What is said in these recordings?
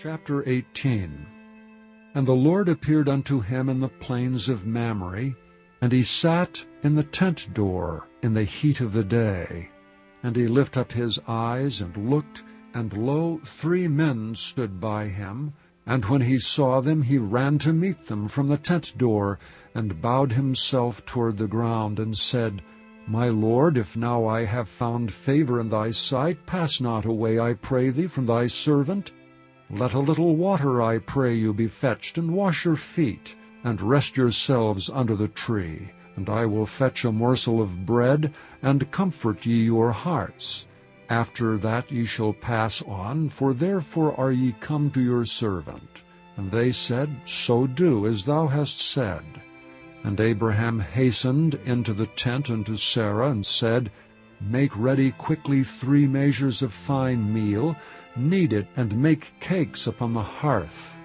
Chapter 18. And the Lord appeared unto him in the plains of Mamre, and he sat in the tent door in the heat of the day. And he lifted up his eyes, and looked, and lo, 3 men stood by him. And when he saw them, he ran to meet them from the tent door, and bowed himself toward the ground, and said, My Lord, if now I have found favor in thy sight, pass not away, I pray thee, from thy servant. Let a little water, I pray you, be fetched, and wash your feet, and rest yourselves under the tree. And I will fetch a morsel of bread, and comfort ye your hearts. After that ye shall pass on, for therefore are ye come to your servant. And they said, So do, as thou hast said. And Abraham hastened into the tent unto Sarah, and said, Make ready quickly 3 measures of fine meal, knead it, and make cakes upon the hearth.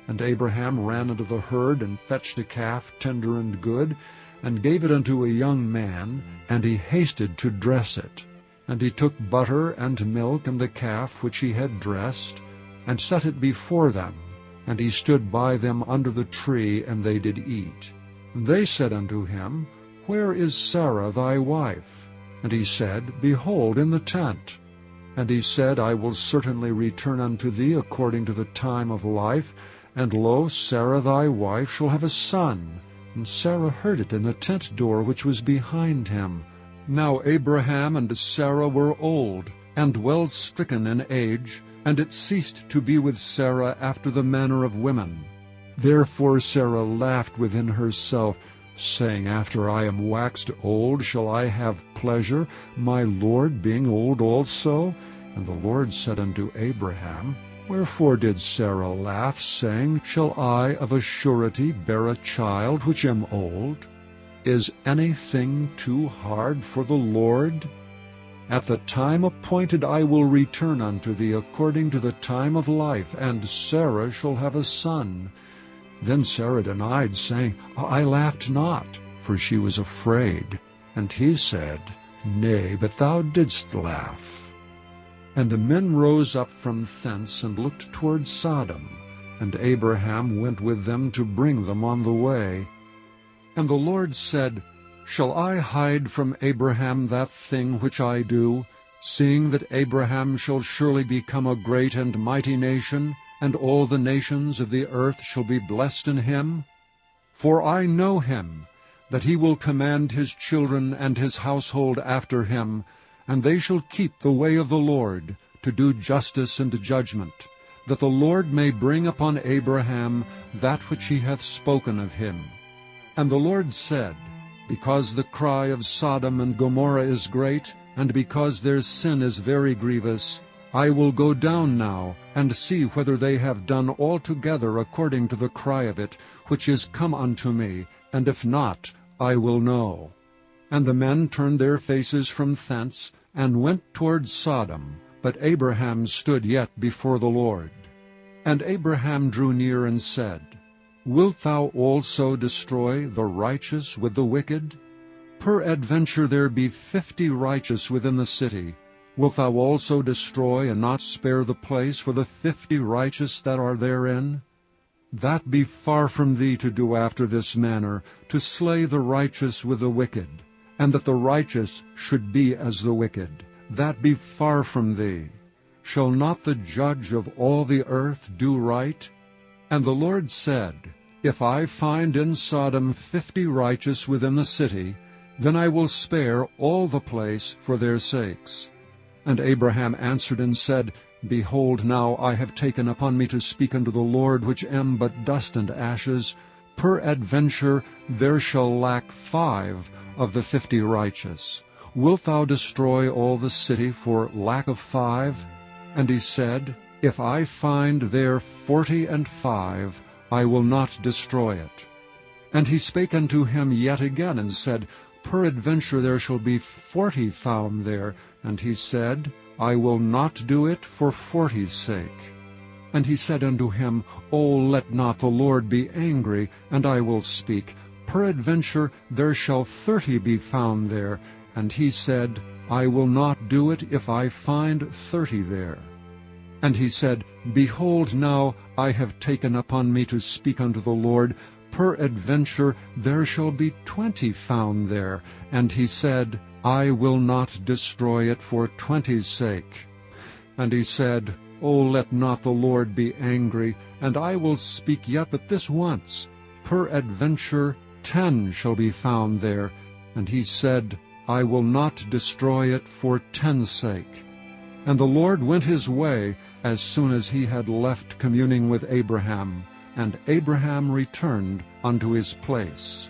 And Abraham ran into the herd, and fetched a calf tender and good, and gave it unto a young man, and he hasted to dress it. And he took butter and milk and the calf which he had dressed, and set it before them. And he stood by them under the tree, and they did eat. And they said unto him, Where is Sarah thy wife? And he said, Behold, in the tent. And he said, I will certainly return unto thee according to the time of life, and lo, Sarah thy wife shall have a son. And Sarah heard it in the tent door which was behind him. Now Abraham and Sarah were old, and well stricken in age, and it ceased to be with Sarah after the manner of women. Therefore Sarah laughed within herself, saying, After I am waxed old, shall I have pleasure, my Lord being old also? And the Lord said unto Abraham, Wherefore did Sarah laugh, saying, Shall I of a surety bear a child which am old? Is anything too hard for the Lord? At the time appointed I will return unto thee according to the time of life, and Sarah shall have a son. Then Sarah denied, saying, I laughed not, for she was afraid. And he said, Nay, but thou didst laugh. And the men rose up from thence, and looked toward Sodom. And Abraham went with them to bring them on the way. And the Lord said, Shall I hide from Abraham that thing which I do, seeing that Abraham shall surely become a great and mighty nation, and all the nations of the earth shall be blessed in him? For I know him, that he will command his children and his household after him, and they shall keep the way of the Lord, to do justice and judgment, that the Lord may bring upon Abraham that which he hath spoken of him. And the Lord said, Because the cry of Sodom and Gomorrah is great, and because their sin is very grievous, I will go down now, and see whether they have done altogether according to the cry of it, which is come unto me, and if not, I will know. And the men turned their faces from thence, and went toward Sodom, but Abraham stood yet before the Lord. And Abraham drew near and said, Wilt thou also destroy the righteous with the wicked? Peradventure there be 50 righteous within the city. Wilt thou also destroy and not spare the place for the 50 righteous that are therein? That be far from thee to do after this manner, to slay the righteous with the wicked, and that the righteous should be as the wicked. That be far from thee. Shall not the judge of all the earth do right? And the Lord said, If I find in Sodom 50 righteous within the city, then I will spare all the place for their sakes. And Abraham answered and said, Behold, now I have taken upon me to speak unto the Lord, which am but dust and ashes. Peradventure there shall lack 5 of the 50 righteous. Wilt thou destroy all the city for lack of 5? And he said, If I find there 45, I will not destroy it. And he spake unto him yet again, and said, Peradventure there shall be 40 found there. And he said, I will not do it for 40's sake. And he said unto him, O let not the Lord be angry, and I will speak. Peradventure there shall 30 be found there. And he said, I will not do it if I find 30 there. And he said, Behold, now I have taken upon me to speak unto the Lord, peradventure there shall be 20 found there. And he said, I will not destroy it for 20's sake. And he said, O let not the Lord be angry, and I will speak yet but this once. Peradventure 10 shall be found there. And he said, I will not destroy it for 10's sake. And the Lord went his way as soon as he had left communing with Abraham, and Abraham returned unto his place.